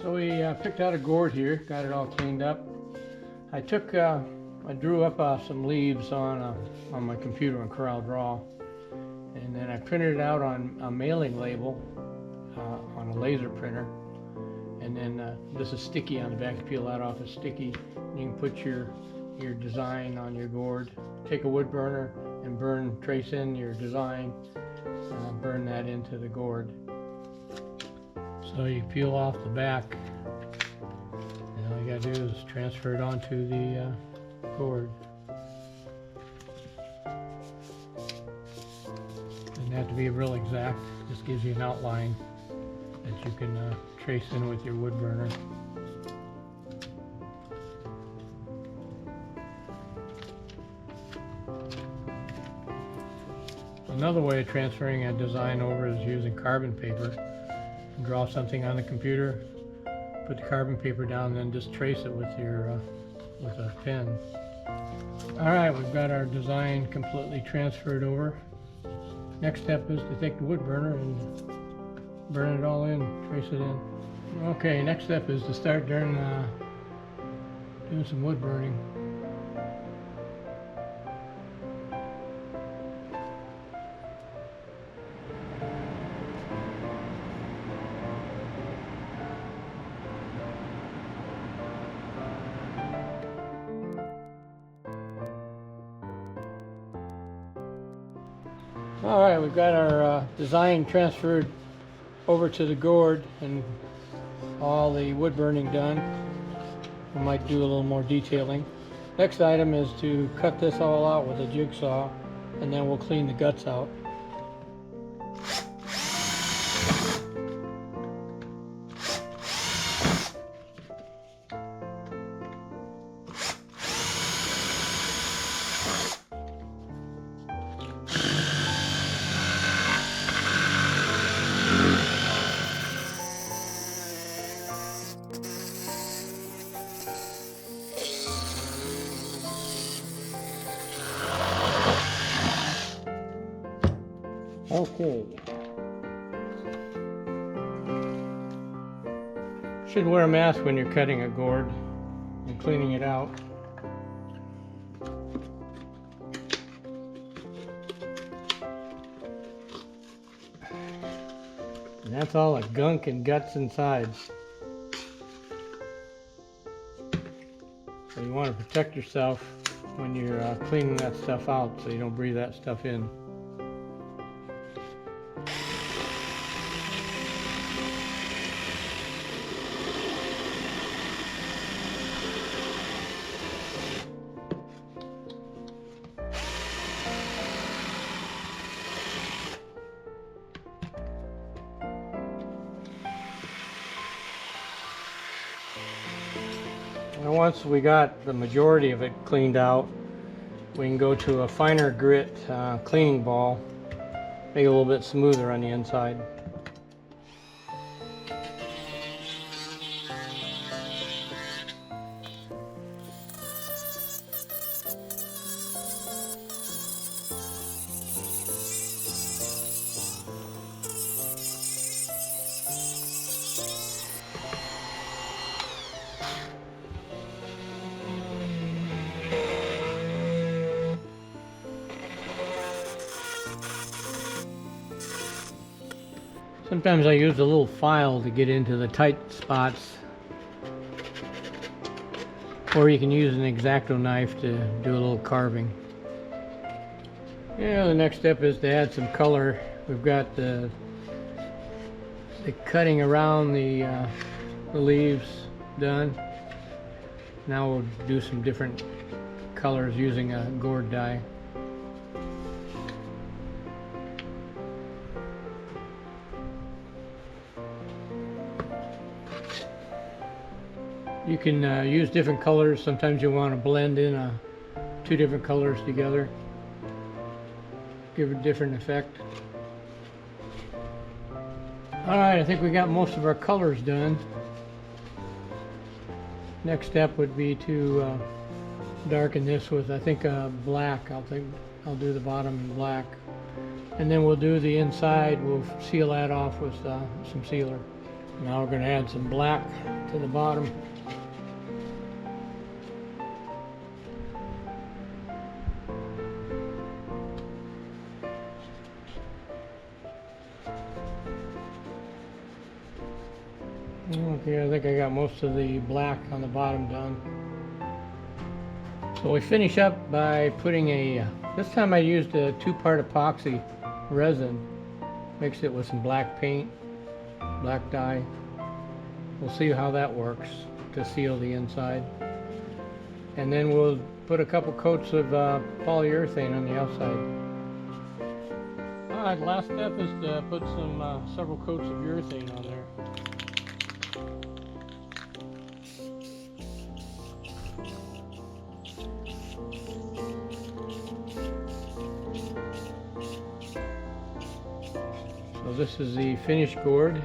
So we picked out a gourd here, got it all cleaned up. I drew up some leaves on my computer on CorelDRAW, and then I printed it out on a mailing label on a laser printer. And then this is sticky on the back. You peel that off, it's sticky. You can put your design on your gourd. Take a wood burner and trace in your design, burn that into the gourd. So you peel off the back, and all you gotta do is transfer it onto the gourd. Doesn't have to be real exact, just gives you an outline that you can trace in with your wood burner. Another way of transferring a design over is using carbon paper. Draw something on the computer, put the carbon paper down, and then just trace it with a pen. Alright, we've got our design completely transferred over. Next step is to take the wood burner and burn it all in, trace it in. Okay, next step is to start doing some wood burning. Alright, we've got our design transferred over to the gourd and all the wood burning done. We might do a little more detailing. Next item is to cut this all out with a jigsaw, and then we'll clean the guts out. Okay. Should wear a mask when you're cutting a gourd and cleaning it out. And that's all the gunk and guts inside. So you want to protect yourself when you're cleaning that stuff out so you don't breathe that stuff in. And once we got the majority of it cleaned out, we can go to a finer grit cleaning ball, make it a little bit smoother on the inside. Sometimes I use a little file to get into the tight spots, or you can use an X-Acto knife to do a little carving. Yeah, the next step is to add some color. We've got the cutting around the leaves done. Now we'll do some different colors using a gourd dye. You can use different colors. Sometimes you want to blend in two different colors together, give a different effect. Alright, I think we got most of our colors done. Next step would be to darken this with, I think, black. I'll do the bottom in black. And then we'll do the inside. We'll seal that off with some sealer. Now we're going to add some black to the bottom. Okay, I think I got most of the black on the bottom done. So we finish up by putting this time I used a 2-part epoxy resin. Mixed it with some black paint, black dye. We'll see how that works to seal the inside. And then we'll put a couple coats of polyurethane on the outside. Alright, last step is to put several coats of urethane on there. So this is the finished gourd.